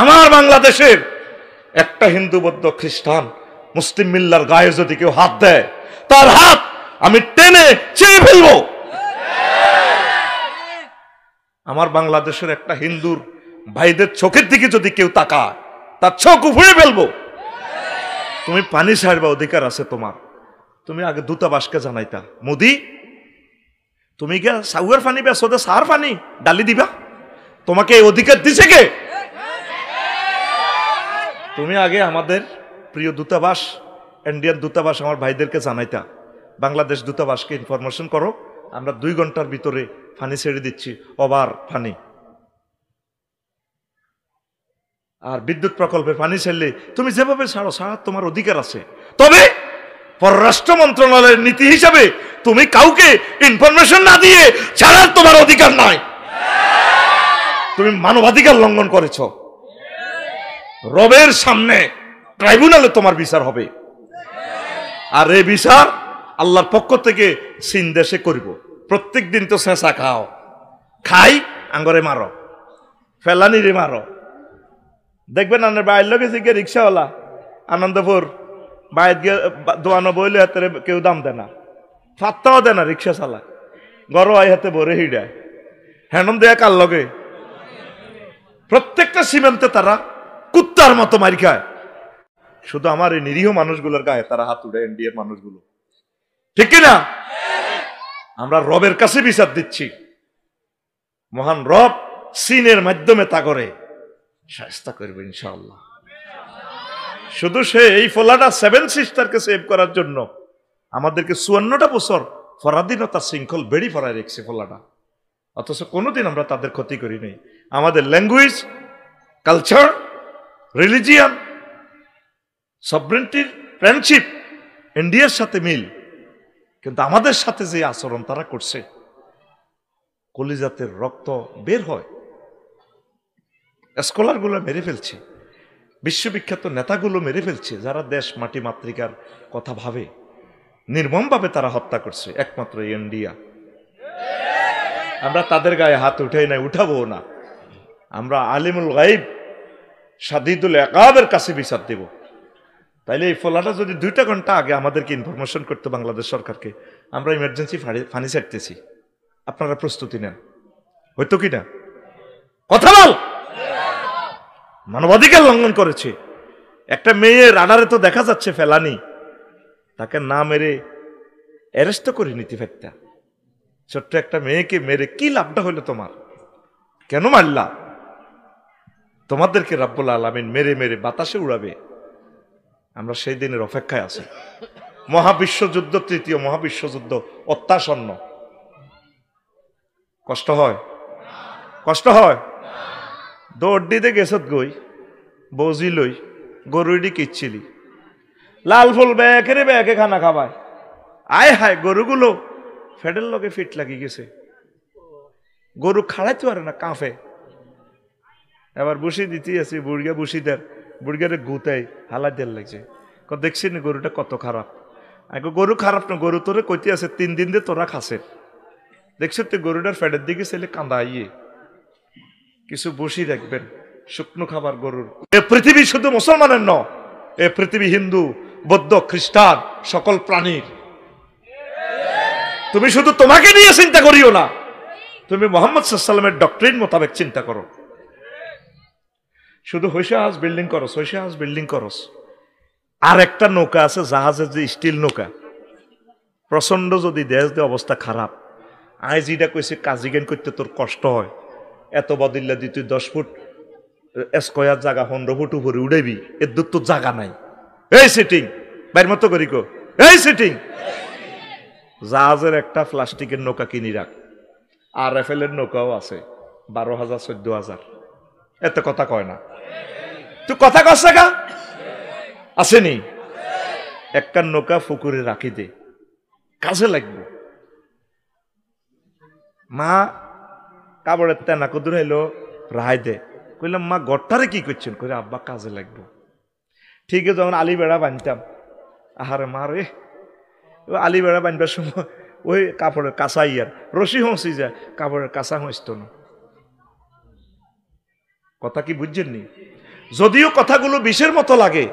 আমার বাংলাদেশের একটা হিন্দু বৌদ্ধ খ্রিস্টান মুসলিম মিল্লার গায়ে যদি কেউ হাত দেয় তার হাত আমি টেনে চেয়ে ফেলবো। আমার বাংলাদেশের একটা হিন্দুর ভাইদের চোখের দিকে যদি কেউ তাকায় তার চোখ উপড়ে ফেলবো। তুমি পানি ছাড়বা অধিকার আছে তোমার, তুমি আগে দূতাবাসকে জানাইতা মোদি তুমি কে সাউয়ার পানি বেসো দে সার পানি ডালি দিবা, তোমাকে এই অধিকার দিছে কে? তুমি আগে আমাদের প্রিয় দূতাবাস ইন্ডিয়ান দূতাবাস আমার ভাইদেরকে জানাইতা, বাংলাদেশ দূতাবাসকে ইনফরমেশন করো আমরা 2 ঘন্টার ভিতরে পানি ছেড়ে দিচ্ছি, ওভার পানি। আর বিদ্যুৎ প্রকল্পের পানি ছেড়লে তুমি যেভাবে ছাড়ো ছাড়ার তোমার অধিকার আছে, তবে পররাষ্ট্র মন্ত্রণালয়ের নীতি হিসাবে তুমি কাউকে ইনফরমেশন না দিয়ে ছাড়ার তোমার অধিকার নাই। তুমি মানবাধিকার লঙ্ঘন করেছ, রবের সামনে ট্রাইব্যুনালে তোমার বিচার হবে। আর এই বিচার আল্লাহর পক্ষ থেকে চীন দেশে করিব। প্রত্যেক দিন তো চেঁচা খাও, খাই আঙ্গরে মারো, ফেলানিরে মারো। দেখবেন আনের বাইর লোকে জিজ্ঞে রিক্সাওয়ালা আনন্দপুর বাইর গিয়ে দোয়ানো বইলে হাতে কেউ দাম দেয় না, ফাত্তাও দেয় না, রিক্সা চালায় গরো আই হাতে ভরে হিডায় হ্যান্ডম দেয়া কার লগে। প্রত্যেকটা সীমান্তে তারা কুত্তার মতো মারি খায়, শুধু আমার এই নিরীহ মানুষগুলোর গায়ে তারা হাত উড়ে, ইন্ডিয়ার মানুষগুলো। ঠিক কিনা? আমরা রবের কাছে বিচার দিচ্ছি, মহান রব চীনের মাধ্যমে তা করে শায়েস্তা করবে ইনশাআল্লাহ। শুধু সে এই ফলাটা 7 সিস্টারকে সেভ করার জন্য আমাদেরকে 54টা বছর পরাধীনতার শৃঙ্খল বেড়ি ফরায় রেখেছে ফলাটা, অথচ কোনোদিন আমরা তাদের ক্ষতি করি নাই। আমাদের ল্যাঙ্গুয়েজ, কালচার, রিলিজিয়ান, সভরেন্টির, ফ্রেন্ডশিপ ইন্ডিয়ার সাথে মিল, কিন্তু আমাদের সাথে যে আচরণ তারা করছে কলিজাতের রক্ত বের হয়। স্কলারগুলো মেরে ফেলছে, বিশ্ববিখ্যাত নেতাগুলো মেরে ফেলছে, যারা দেশ মাটি মাতৃকার কথা ভাবে নির্মমভাবে তারা হত্যা করছে একমাত্র ইন্ডিয়া। আমরা তাদের গায়ে হাত উঠাই নাই, উঠাবো না। আমরা আলিমুল গাইব শাদীদুল ইকাবের কাছে বিচার দেব। তাইলে এই ফলাটা যদি 2টা ঘন্টা আগে আমাদেরকে ইনফরমেশন করতে বাংলাদেশ সরকারকে, আমরা ইমার্জেন্সি ফানি ছাড়তেছি, আপনারা প্রস্তুতি নেন, হয়তো কি না? কথা বল। মানবাধিকার লঙ্ঘন করেছে। একটা মেয়ে রাডারে তো দেখা যাচ্ছে ফেলানি, তাকে না মেরে অ্যারেস্ট করে নিতে পারতা। ছোট্ট একটা মেয়েকে মেরে কি লাভটা হইলো তোমার? কেন মারলা? তোমাদেরকে রাব্বুল আলামিন মেরে মেরে বাতাসে উড়াবে। আমরা সেই দিনের অপেক্ষায় আছি। মহাবিশ্বযুদ্ধ, 3য় মহাবিশ্বযুদ্ধ অত্যাসন্ন। কষ্ট হয়? কষ্ট হয়? দৌড় দিতে গেছত গই বৌজি লই গরুডি কিচ্ছিলি লাল ফুল ব্যাকে ব্যাকে খানা খাবায়, আয় হায় গরুগুলো ফেডের লগে ফিট লাগি গেছে, গরু খাড়াইতে পারে না, কাঁপে। এবার বসি দিতে আছি, বুড়িয়া বসি দেন, বুড়িয়ারে গুতাই হালাই দেন লাগছে। দেখছি না গরুটা কত খারাপ। আগে গরু খারাপ না, গরু তোরে কইতে আছে 3 দিন দিয়ে তোরা খাসে। দেখছো তো গরুটার ফেডের দিকে ছেলে কাঁদাইয়ে কিছু বসি রাখবেন, শুকনো খাবার গরুর। এ পৃথিবী শুধু মুসলমানের ন, এ পৃথিবী হিন্দু বৌদ্ধ খ্রিস্টান সকল প্রাণীর। তুমি শুধু তোমাকে নিয়ে চিন্তা করিও না, তুমি মুহাম্মদ সাল্লাল্লাহু আলাইহি ওয়াসাল্লামের ডক্ট্রিন মোতাবেক চিন্তা করো। শুধু হইসা হাউস বিল্ডিং করস, হইসা হাউস বিল্ডিং করস। আর একটা নৌকা আছে জাহাজের, যে স্টিল নৌকা, প্রচন্ড যদি দেশ দিয়ে অবস্থা খারাপ, আই যেটা কইছে কাজিগেন করতে তোর কষ্ট হয়, এত বদিল্লা দি তুই 10 ফুট স্কয়ার জায়গা 15 ফুট উপরে উড়াইবি, এর দূর তোর জায়গা নাই। এই সিটিং বাইর মতো করি কো, এই সিটিং জাহাজের একটা প্লাস্টিকের নৌকা কিনি রাখ। আর এফএলের নৌকাও আছে 12,000 14,000। এত কথা কয় না, তুই কথা কস গা আসেনি। একটা নৌকা পুকুরে রাখি দে, কাজে লাগবো। মা কাবড়ের তেনা কদুর হইলো রায় দে, কইলাম মা গড়টারে কি করছেন? কইলে আব্বা কাজে লাগবো। ঠিক আছে, যখন আলি বেড়া বানতাম, আহারে মা রে, আলি বেড়া বানবার সময় ওই কাপড়ের কাঁচা ইয়ার রশি হসি যায়, কাপড়ের কাঁচা হইত না। কথা কি বুঝছেননি? যদিও কথাগুলো বিষের মতো লাগে,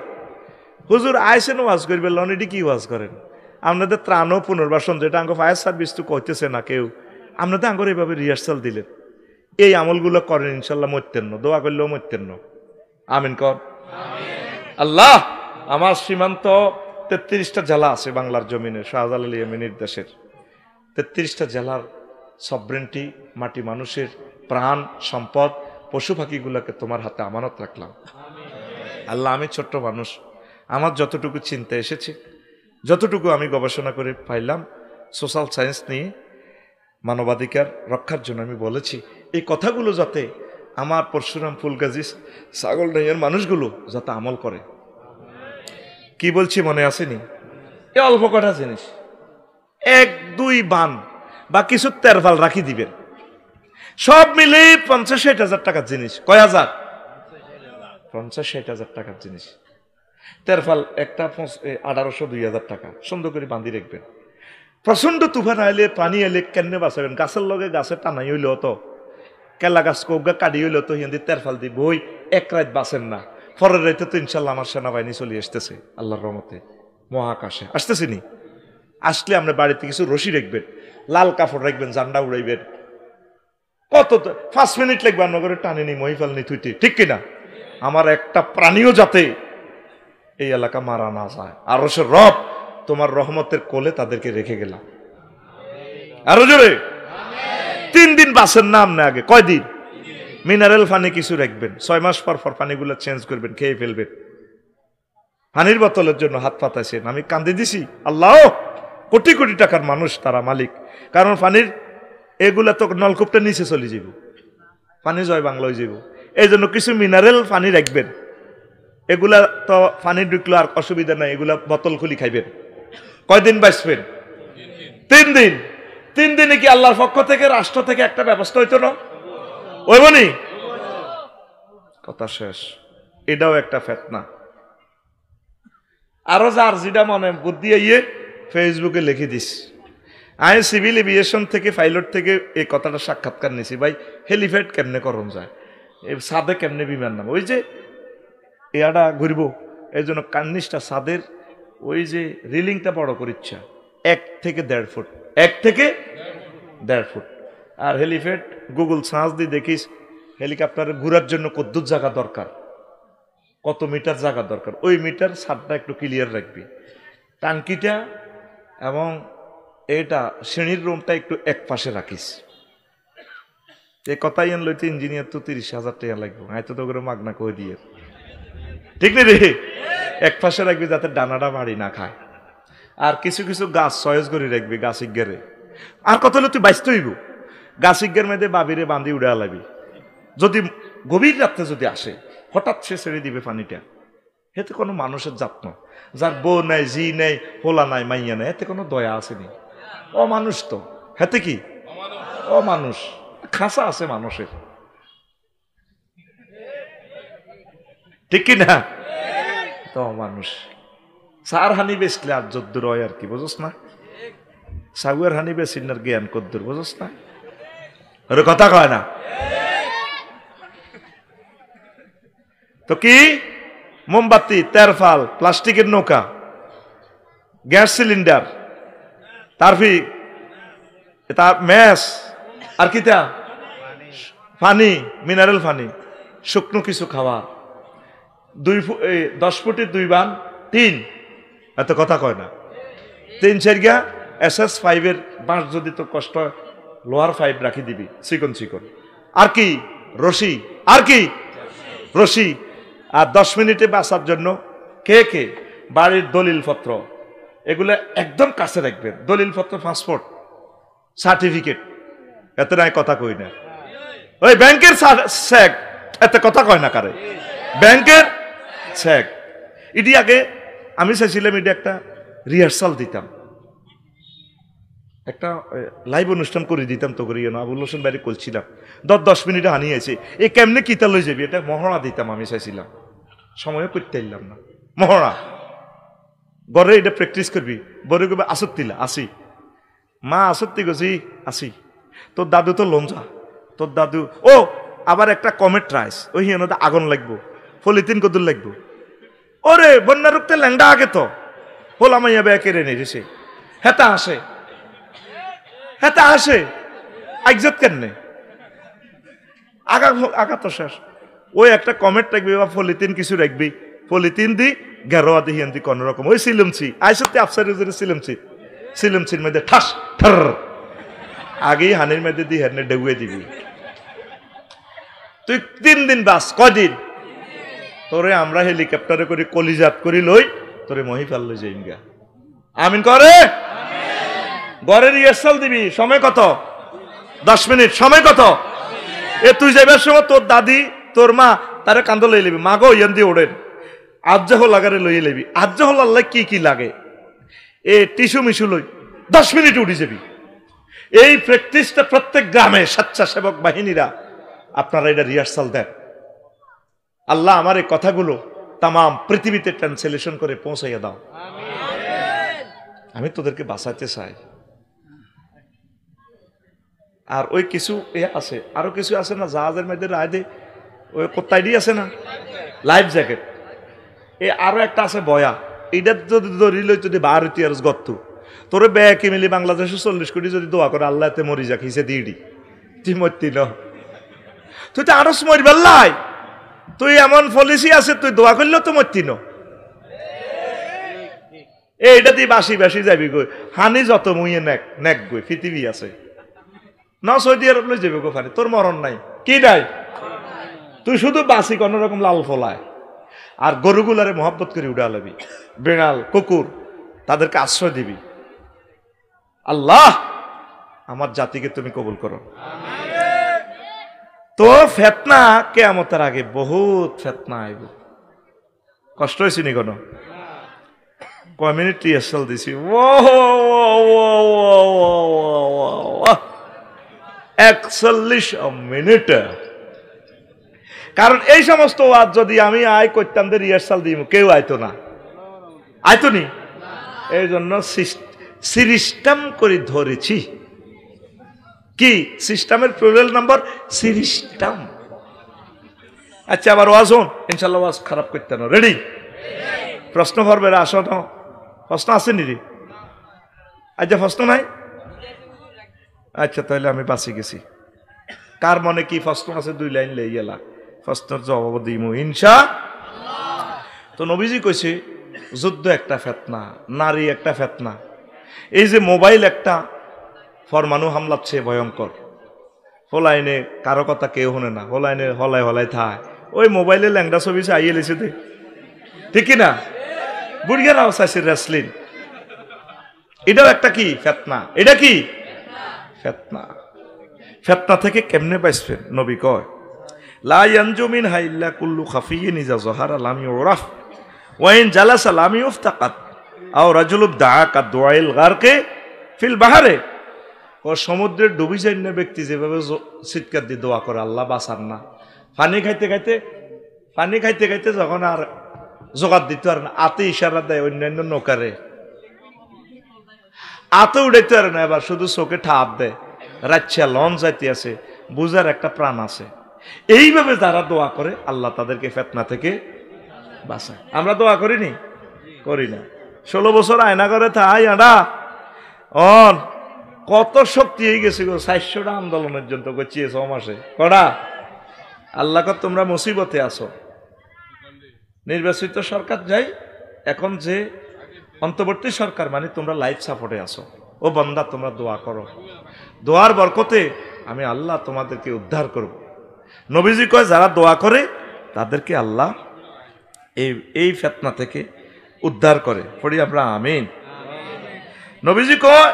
হুজুর আইসেন ওয়াজ করবেন, লনেডি কি ওয়াজ করেন? আপনাদের ত্রাণ ও পুনর্বাসন যেটা আঙ্গ ফায়ার সার্ভিস তো কইতেছে না কেউ, আপনাদের আঙ্গর এইভাবে রিহার্সাল দিলেন, এই আমলগুলো করেন, ইনশাল্লাহ মরতেন না, দোয়া করলেও মরতেন না। আমিন কর। আল্লাহ আমার সীমান্ত 33টা জেলা আছে বাংলার জমিনে, শাহজালাল ইয়ামিনীর দেশের 33টা জেলার সবরেন্টি, মাটি মানুষের প্রাণ সম্পদ পশু পাখিগুলোকে তোমার হাতে আমানত রাখলাম। আল্লাহ আমি ছোট্ট মানুষ, আমার যতটুকু চিন্তা এসেছে, যতটুকু আমি গবেষণা করে পাইলাম সোশ্যাল সায়েন্স নিয়ে মানবাধিকার রক্ষার জন্য আমি বলেছি, এই কথাগুলো যাতে আমার পরশুরাম ফুলগাজী ছাগলনাইয়ার মানুষগুলো যাতে আমল করে। কি বলছি মনে আসেনি? এ অল্প কটা জিনিস, 1-2 বান বা কিছু তেরফাল রাখি দিবেন, সব মিলে 50-60 হাজার টাকার জিনিস। কয় হাজার? 50-60 হাজার টাকার জিনিস। তেরফাল একটা 1800-2000 টাকা সুন্দর করে বাঁধি রাখবেন। প্রচন্ড তুফান আইলে পানি এলে কেমনে বাঁচাবেন? গাছের লগে গাছে টানাই হইল তো, কেলা গাছ কৌগা কাটি হইল তো, হিন্দি তেরফাল দিব ওই এক রাত বাঁচেন না, পরের রাইতে তো ইনশাল্লাহ আমার সেনাবাহিনী চলে আসতেছে আল্লাহর রহমতে, মহাকাশে আসতেছে নি। আসলে আমরা বাড়িতে কিছু রশি রাখবেন, লাল কাপড় রাখবেন, জান্ডা উড়াইবেন। কত 5 মিনিট লাগবে আমরা করে টানে নি মহিফাল নি থুইতে, ঠিক কিনা? আমার একটা প্রাণীও যাতে এই এলাকা মারা না যায়। আর রব তোমার রহমতের কোলে তাদেরকে রেখে গেলাম। আরো জোরে 3 দিন বাসের নাম না, আগে কয়দিন? মিনারেল পানি কিছু রাখবেন, 6 মাস পর পর পানিগুলো চেঞ্জ করবেন, খেয়ে ফেলবেন। পানির বোতলের জন্য হাত পাতাইছেন, আমি কান্দে দিছি। আল্লাহ কোটি কোটি টাকার মানুষ, তারা মালিক, কারণ পানির এগুলা তো নলকূপটা নিচে চলে যাব, পানি জয় বাংলা হয়ে যাব। এই জন্য কিছু মিনারেল পানি রাখবেন, এগুলা তো পানি ঢুকলো আর অসুবিধা নাই, এগুলা বোতল খুলি খাইবেন। কয়দিন বাঁচবেন? 3 দিন। 3 দিনে কি আল্লাহর পক্ষ থেকে, রাষ্ট্র থেকে একটা ব্যবস্থা হইতো না? ওই বনি কথা শেষ। এটাও একটা ফেতনা। আরো যার যেটা মনে বুদ্ধি আইয়ে ফেসবুকে লিখে দিস। আমি সিভিল এভিয়েশন থেকে, পাইলট থেকে এই কথাটা সাক্ষাৎকার নিছি, ভাই হেলিপ্যাড কেমনে করণ যায়, সাদে কেমনে বিমান নাম, ওই যে এয়াটা ঘুরবো, এই জন্য কান্নিসটা সাদের ওই যে রিলিংটা বড় করিচ্ছা 1 থেকে 1.5 ফুট, 1 থেকে 1.5 ফুট। আর হেলিপ্যাড গুগল সার্চ দিয়ে দেখিস হেলিকপ্টারে ঘুরার জন্য কদ্দুর জায়গা দরকার, কত মিটার জায়গা দরকার, ওই মিটার ছাদটা একটু ক্লিয়ার রাখবি, টাঙ্কিটা এবং এটা শ্রেণীর রুমটা একটু এক পাশে রাখিস। এ কথাই আন লইতে ইঞ্জিনিয়ার তো 30,000 টাকা লাগবে, হয়তো তো করে মাগনা কই দিয়ে, ঠিক নেই রে? এক পাশে রাখবি যাতে ডানাটা বাড়ি না খায়। আর কিছু কিছু গাছ চয়েস করে রাখবি, গাছ ইজ্ঞারে। আর কত হলে তুই বাইসতে হইব, গাছ ইজ্ঞার মেয়েদের বাবিরে বাঁধি উড়ে আলাবি, যদি গভীর রাত্রে যদি আসে হঠাৎ সে ছেড়ে দিবে পানিটা। এতে কোনো মানুষের যত্ন, যার বউ নাই, জি নেই, হোলা নাই, মাইয়া নাই, এতে কোনো দয়া আসেনি। অমানুষ তো, হেতে কি অমানুষ, খাসা আছে মানুষের, ঠিক কি না? তো মানুষ সার হানি বেচলে আর যদ্দুর হয় আর কি, বুঝস না? সাগুয়ার হানি বেচিনার জ্ঞান কদ্দুর, বুঝস না? ওর কথা কয় না তো। কি মোমবাতি, তেরফাল, প্লাস্টিকের নৌকা, গ্যাস সিলিন্ডার, তারপি তার ম্যাস, আর কি তা পানি, মিনারেল পানি, শুকনো কিছু খাওয়া, 10 ফুটে 2 বান 3, এত কথা কয় না। 3-4 গা SS5 এর বাঁশ, যদি তো কষ্ট লোহার 5 রাখি দিবি, চিকন চিকন। আর কি রশি, আর কি রশি। আর 10 মিনিটে বাঁচার জন্য কে কে বাড়ির দলিল পত্র, এগুলো একদম কাছে রাখবেন। দলিল পত্র, পাসপোর্ট, সার্টিফিকেট, এত নাই কথা কই না। ওই ব্যাংকের চেক, এত কথা কয় না কারে, ব্যাংকের চেক। এটি আগে আমি চাইছিলাম এটা একটা রিহার্সাল দিতাম, একটা লাইভ অনুষ্ঠান করে দিতাম তো করি না, আবুল হোসেন বাড়ি করছিলাম, 10 মিনিটে হানিয়ে আছে, এ কেমনে কিতা লই যাবি, এটা মহড়া দিতাম আমি চাইছিলাম, সময়ও করতে এলাম না। মহড়া ঘরে এটা প্র্যাকটিস করবি, বড় করবে আসত্তিলা আসি, মা আসত্তি গছি আসি, তোর দাদু তো লঞ্জা, তোর দাদু ও আবার একটা কমেট রাইস ওই হিয়ানোতে আগুন লাগবো পলিথিন কদুর লাগবো ওরে বন্যা রুখতে ল্যাংডা আগে তো হোলা মাইয়া বেয়া কেড়ে নিয়ে গেছে হেতা আসে আইজত কেন আগা তো শেষ ওই একটা কমেট রাখবি বা পলিথিন কিছু রাখবি পলিথিন দি গেরোয়া দি হিয়ান দি কোন রকম ওই সিলমছি আইসতে আফসারি সিলমছির মধ্যে ঠাস ঠার আগেই হানির মধ্যে দি হেরনে ডেগুয়ে দিবি তুই 3 দিন বাস কদিন তোরে আমরা হেলিকপ্টারে করে কলিজাত করি লই তোরে মহিফাল লই যাইম গা আমিন করে ঘরে রিহার্সাল দিবি সময় কত 10 মিনিট সময় কত এ তুই যাইবার সময় তোর দাদি তোর মা তারে কান্দ লই লিবি মা গো ইয়ান দিয়ে ওড়েন আজ্জাহ লাগারে লইয়ে লিবি আজ্জাহ আল্লাহ কি লাগে এ টিস্যু মিশু লই 10 মিনিট উঠি যাবি এই প্র্যাকটিসটা প্রত্যেক গ্রামে স্বেচ্ছাসেবক বাহিনীরা আপনারা এটা রিহার্সাল দেন আল্লাহ আমার এই কথাগুলো তাম পৃথিবীতে ট্রান্সলেশন করে পৌঁছাইয়া দাও আমি তোদেরকে বাঁচাতে চাই আর ওই কিছু আছে আরো কিছু আছে না জাহাজের মধ্যে রায় দে ওই কোথায় আছে না লাইফ জ্যাকেট আরো একটা আছে বয়া এইটা যদি ধরি লই যদি বার হইতে আর গত্তু তোরে ব্যাকে মিলি বাংলাদেশে 40 কোটি যদি দোয়া করে আল্লাহ তে মরি যাক হিসে দিডি তুই মরতি ন তুই তো আরো মরবার লাই তুই এমন পলিসি আছে তুই দোয়া করলেও তো মরতি ন এইটা তুই বাসি যাবি গই হানি যত মুইয়ে নেক গই পৃথিবী আছে না সৌদি আরব লই যাবে গো ফানি তোর মরণ নাই কি নাই তুই শুধু বাসি কোন রকম লাল ফলায় আর গরুগুলারে মহব্বত করে উড়ালাবি বেড়াল কুকুর তাদেরকে আশ্রয় দিবি আল্লাহ আমার জাতিকে তুমি কবুল করো তো ফেতনা কিয়ামতের আগে বহুত ফেতনা আইব কষ্ট হয়েছে নি কোনো কয় মিনিট রিহার্সাল দিছি 41 মিনিট কারণ এই সমস্ত ওয়াজ যদি আমি আয় করতাম রিহার্সাল দিব কেউ আইতো না আইতো নি এই জন্য সিস্টেম করে ধরেছি কি সিস্টেমের প্লুরাল নাম্বার সিস্টেম আচ্ছা আবার ওয়াজ হন ইনশাআল্লাহ ওয়াজ খারাপ করতে না রেডি প্রশ্ন করবে আসো না প্রশ্ন আছে নি আচ্ছা প্রশ্ন নাই আচ্ছা তাহলে আমি বাঁচি গেছি কার মনে কি প্রশ্ন আছে 2 লাইন লই গেলা প্রশ্নের জবাব দিমু ইনশাআল্লাহ তো নবীজি কইছে যুদ্ধ একটা ফিতনা নারী একটা ফিতনা এই যে মোবাইল একটা পরমাণু হামলার চেয়ে ভয়ঙ্কর হলাইনে কারো কথা কেউ শুনে না হলাইনে হলাই থায় ওই মোবাইলে ল্যাংড়া ছবি আইয়ে লেছে দে ঠিক না বুড়িয়ারাও চাইছে রেসলিন এটাও একটা কি ফিতনা এটা কি ফিতনা থেকে কেমনে বাঁচবেন নবী কয় লা ইয়ানজু মিনহা ইল্লা কুল্লু খাফিয়িন ইজা যাহারা লাম ইউরাফ ওয়া ইন জালাসা লাম ইফতাকাত আও রাজুলুব দাআকা দুআইল গারকে ফিল বাহরে ও সমুদ্রে ডুবি যায় না ব্যক্তি যেভাবে চিৎকার দিয়ে দোয়া করে আল্লাহ বাঁচান না পানি খাইতে যখন আর জোগাড় দিতে পারে না আতে ইশারা দেয় অন্যান্য নৌকারে আতে উড়াইতে পারে না এবার শুধু চোখে ঠাপ দেয় রাচ্ছা লঞ্চ যাইতে আছে বুঝার একটা প্রাণ আছে এইভাবে যারা দোয়া করে আল্লাহ তাদেরকে ফিতনা থেকে বাঁচায় আমরা দোয়া করি না 16 বছর আয়না করে থাই আডা অন কত শক্তি হয়ে গেছে গো 400টা আন্দোলনের জন্য করছি 6 মাসে কড়া আল্লাহ কর তোমরা মুসিবতে আছো নির্বাচিত সরকার যাই এখন যে অন্তর্বর্তী সরকার মানে তোমরা লাইফ সাপোর্টে আছো ও বান্দা তোমরা দোয়া করো দোয়ার বরকতে আমি আল্লাহ তোমাদেরকে উদ্ধার করব নবীজি কয় যারা দোয়া করে তাদেরকে আল্লাহ এই ফিতনা থেকে উদ্ধার করে পড়ি আমরা আমিন নবীজি কয়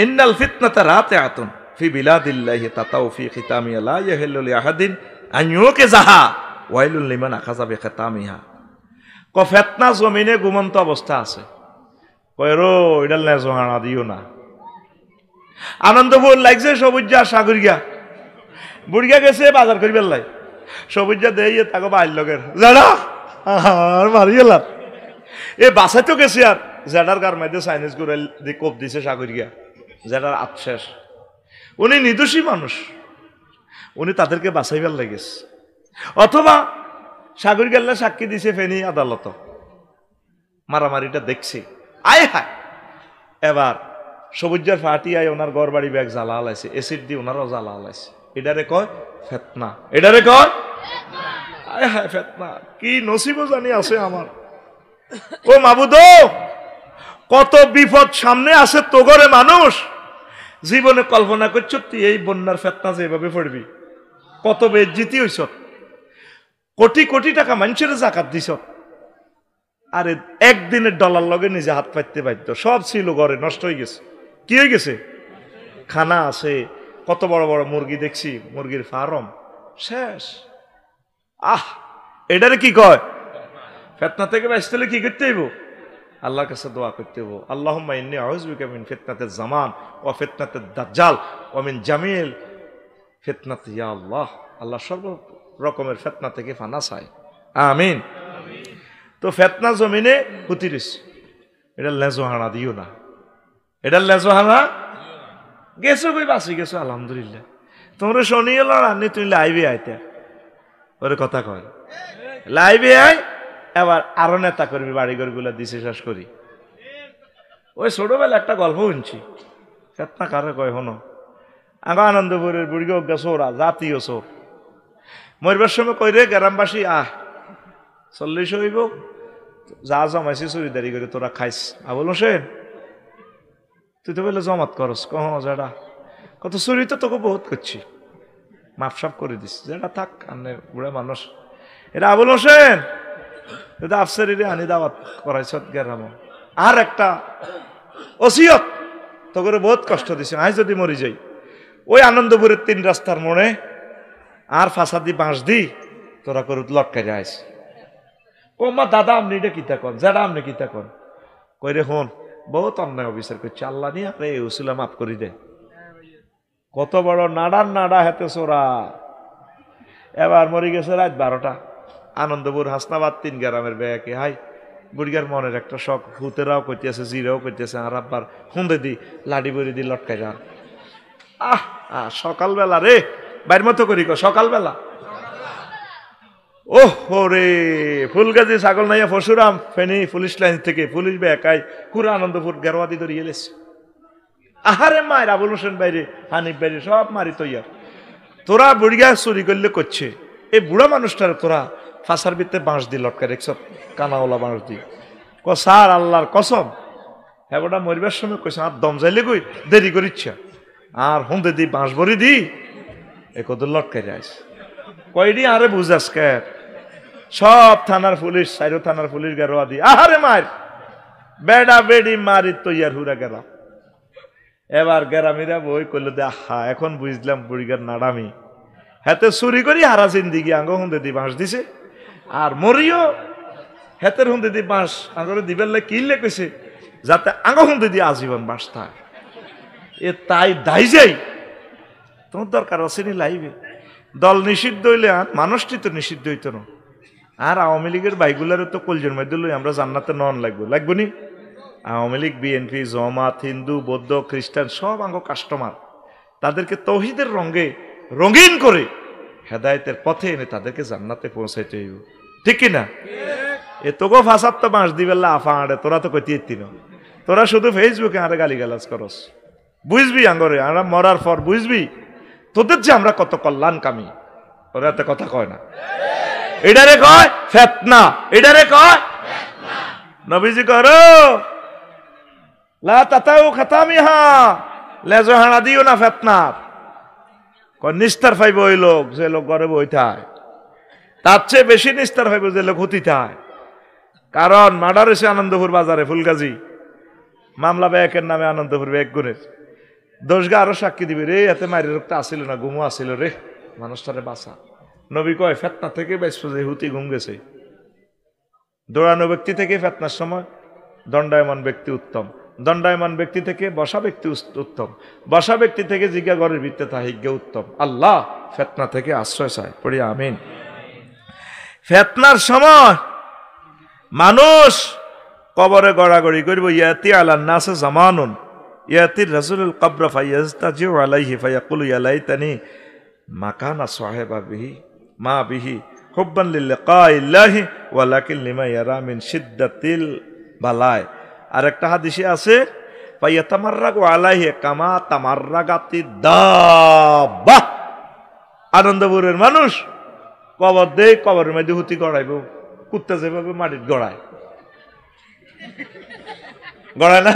ইন্নাল ফিতনাতা রাতিআতুন ফি বিলাদিল্লাহি তাতাউ ফি খিতামিহা লা ইয়াহিল্লু লিআহাদিন আন ইউকিযাহা ওয়াইলুল লিমান আখাযা বিখিতামিহা ক ফিতনা জমিনে ঘুমন্ত অবস্থা আছে কয় রো ইডাল না জহানা দিও না আনন্দপুর লাগছে সবুজা সাগরিয়া বুড়িয়া গেছে বাজার করিবার লাই সবুজা দেইয়ে তাকে বাইর লগের জানা আর মারি গেলাম এ বাসায় তো গেছে আর জেডার গার মধ্যে চাইনিজ গুড়াল দিয়ে কোপ দিছে সাগরিয়া জেডার আত্মশেষ উনি নির্দোষী মানুষ উনি তাদেরকে বাঁচাইবার লেগেছে। অথবা সাগর গেল্লা সাক্ষী দিছে ফেনী আদালত, মারামারিটা দেখছি, আয় হায়। এবার সবুজার ফাটি আয় ওনার ঘর বাড়ি ব্যাগ জ্বালা হালাইছে, এসিড দিয়ে ওনারও জ্বালা হালাইছে। এটারে কয় ফেতনা, এটারে কয় আয় হায় ফেতনা। কি নসিব জানি আছে আমার। ও মাবুদ, কত বিপদ সামনে আছে তো ঘরে মানুষ, জীবনে কল্পনা করছ তুই এই বন্যার ফেতনা যেভাবে পড়বি, কত বেজ্জিতি হইছ, কোটি কোটি টাকা মানুষের জাকাত দিছ, আরে একদিনের ডলার লগে নিজে হাত পাইতে বাধ্য। সব ছিল ঘরে, নষ্ট হয়ে গেছে। কি হয়ে গেছে? খানা আছে, কত বড় বড় মুরগি দেখছি, মুরগির ফার্ম শেষ। এটারে কি কয়? ফেতনা থেকে বাঁচতে হলে কি করতে হইব? আল্লাহর কাছে দোয়া করতে হইব, আল্লাহুম্মা ইন্নী আউযু বিকা মিন ফিতনাতিজ জামান ওয়া ফিতনাতিদ দাজ্জাল ওয়া মিন জামিল ফিতনাতি ইয়া আল্লাহ। আল্লাহ সর্ব রকমের ফেতনা থেকে ফানা চাই, আমিন। তো ফেতনা জমিনে হুতিরিস, এটা লেজো হানা দিও না, এটা লেজো হানা। গেছো কই? বাঁচি গেছো আলহামদুলিল্লাহ। তোমরা শনি এলো রান্নি, তুমি লাইভে আইতে ওরে কথা কয়, লাইভে আয়। এবার আরো নেতা করবি, বাড়িঘর গুলা দিছে শেষ করি। ওই ছোটবেলা একটা গল্প শুনছি, ফেতনা কারে কয় হনো। আগো আনন্দপুরের বুড়ি অজ্ঞা চোরা, জাতীয় চোর, মরবার সময় কই রে গ্রামবাসী চল্লিশ হইব, যা জমাইছি চুরিদারি করে তোরা খাইস। আবুল হোসেন, তুই তো বলে জমাত করস, কহ যেটা কত চুরি তো তোকে বহুত করছি, মাপসাপ করে দিস, যেটা থাক আনে বুড়া মানুষ। এটা আবুল হোসেন, এটা আফসারি রে আনি দাওয়াত করাইছ গেরাম। আর একটা ওসিয়ত তো করে বহুত কষ্ট দিছে, আজ যদি মরি যাই ওই আনন্দপুরের 3 রাস্তার মোড়ে আর ফাঁসা দি বাঁশ দি তোরা করে লটকাই যাইস। ও মা দাদা আপনি এটা কিতা কন, যেটা আপনি কিতা কন, কই রে হন বহুত অন্যায় অবিচার করছে, আল্লাহ নিয়ে আপনি এই উসিলা মাফ করি দে। কত বড় নাডার নাডা হেতে চোরা। এবার মরি গেছে রাত 12টা, আনন্দপুর হাসনাবাদ 3 গ্রামের ব্যাকে। হাই বুড়িগার মনের একটা শখ, হুতেরাও কইতেছে, জিরাও কইতেছে, আর আব্বার হুঁদে দি লাডি বড়ি দি লটকাই যান। সকালবেলা রে, বাইর মতো করি সকালবেলা। ওহ রে, ফুলগাজী ছাগল নাইয়া পরশুরাম ফেনী পুলিশ লাইন থেকে পুলিশ ব্যাকাই পুরো আনন্দপুর গেরোয়াদি ধরে এলেছে। আহারে মায়ের আবুল হোসেন বাইরে, হানিফ বাইরে সব মারি তৈয়ার। তোরা বুড়িয়া চুরি করলে করছে, এই বুড়া মানুষটার তোরা ফাঁসার ভিতরে বাঁশ দিয়ে লটকা দেখছ, কানাওয়ালা বাঁশ দিয়ে। স্যার আল্লাহর কসম, হ্যাঁ ওটা মরিবার সময় কইছে আর দম যাইলে কই দেরি করিচ্ছা, আর হুঁদে দি বাঁশ ভরি দি এ কত লটকাই যাইস। কয়ডি আরে বুঝাস কে? সব থানার পুলিশ, 4 থানার পুলিশ গেরোয়া দি। আহারে মার বেডা বেডি মারি তৈয়ার হুরা গেরা। এবার গেরামিরা বই করলো দে, এখন বুঝলাম বুড়িগার নাডামি। হেতে চুরি করি হারা জিন্দিগি আঙ্গ হুঁদে দি বাঁশ দিছে, আর মরিও হেতের হুঁদে দি বাঁশ আঙ্গরে দিবেন কিনলে কইছে যাতে আঙ্গ হুঁদে দি আজীবন বাঁশ থাক। এ তাই দাই যাই তোমার দরকার আছে নি লাইবে। দল নিষিদ্ধ হইলে আর মানুষটি তো নিষিদ্ধ হইতো না। আর আওয়ামী লীগের বাইগুলারও তো কলজের মধ্যে লই আমরা জান্নাতে নন লাগবো নি। আওয়ামী লীগ, বিএনপি, জমাত, হিন্দু, বৌদ্ধ, খ্রিস্টান সব আঙ্গ কাস্টমার। তাদেরকে তৌহিদের রঙে রঙিন করে হেদায়েতের পথে এনে তাদেরকে জান্নাতে পৌঁছাইতে হইব, ঠিক কিনা? এ তোকে ফাঁসার তো বাঁশ দিবেলা আফা আড়ে, তোরা তো কইতে না। তোরা শুধু ফেসবুকে আরে গালিগালাজ করস, বুঝবি আঙ্গরে আমরা মরার পর বুঝবি তোদের যে আমরা কত কল্যাণ কামি। ওরা এত কথা কয় না, এটারে কয় ফেতনা, এটারে কয় নবীজি করো লা তাতাউ খাতামিহা, লেজো হানা দিও না ফেতনা। নিস্তার পাইব ওই লোক যে লোক ঘরে বই থায়, তার চেয়ে বেশি নিস্তার পাইব যে লোক হতি থায়। কারণ মার্ডার হয়েছে আনন্দপুর বাজারে, ফুলগাজী মামলা ব্যাকের নামে আনন্দপুর ব্যাগ গুণের দোষগা আরো সাক্ষী দিবে রে, এতে মারি রক্ত আসিল না, ঘুমো আসিল রে, মানুষটারে বাঁচা। নবী কয় ফেতনা থেকে বেসবো যে হুতি ঘুম গেছে। দৌড়ানো ব্যক্তি থেকে ফেতনার সময় দণ্ডায়মান ব্যক্তি উত্তম, দণ্ডায়মান ব্যক্তি থেকে বসা ব্যক্তি উত্তম, বসা ব্যক্তি থেকে জিজ্ঞা ঘরের ভিত্তে তাহিজ্ঞা উত্তম। আল্লাহ ফেতনা থেকে আশ্রয় চায়, পড়ি আমিন। ফেতনার সময় মানুষ কবরে গড়াগড়ি করব। ইয়াতি আলান নাসে জামানুন ইয়াতির রাসূলুল কবর ফায়াজতাজিউ আলাইহি ফায়াকুলু ইয়া লাইতানি মাকানা সাহেবা বিহি মা বিহি হুব্বান লিল্লাহি ওয়ালাকিন লিমা ইয়ারা মিন শিদ্দাতিল বালায়। আর একটা হাদিসে আছে ফায়াতামাররাগু আলাইহি কামা তামাররাগাতি দাব্বা, আনন্দপুরের মানুষ কবর দেয়, কবরের মধ্যে হুতি গড়াইব, কুত্তা যেভাবে মাটির গড়ায় গড়ায় না,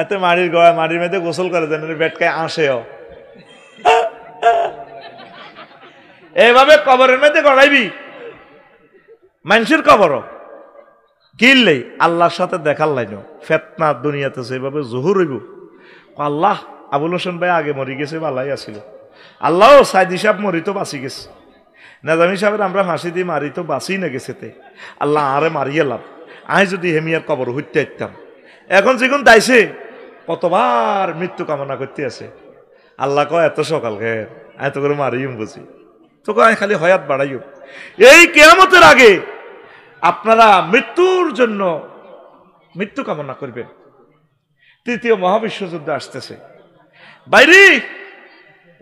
এত মাটির গড়ায়, মাটির মধ্যে গোসল করে দেন, বেটকায় আসেও এইভাবে কবরের মধ্যে গড়াইবি। মানুষের কবর কিনলেই আল্লাহর সাথে দেখার লাইন ফেতনা দুনিয়াতে সেভাবে জহুর হইব। আল্লাহ আবুল হোসেন ভাই আগে মরি গেছে, ভালাই আসিল, আল্লাহ সাইদি সাহেব মরি তো বাঁচি গেছে, নাজামি সাহেবের আমরা ফাঁসি দিয়ে মারি তো বাঁচি না গেছেতে, আল্লাহ আরে মারিয়ে লাভ, আমি যদি হেমিয়ার কবর হইতে আসতাম। এখন যেগুন দাইছে কতবার মৃত্যু কামনা করতে আছে, আল্লাহ কয় এত সকাল খেয়ে এত করে মারিম বুঝি, তো কয় খালি হয়াত বাড়াইও। এই কিয়ামতের আগে আপনারা মৃত্যুর জন্য মৃত্যু কামনা করবেন। তৃতীয় মহাবিশ্বযুদ্ধ আসতেছে, বাইরে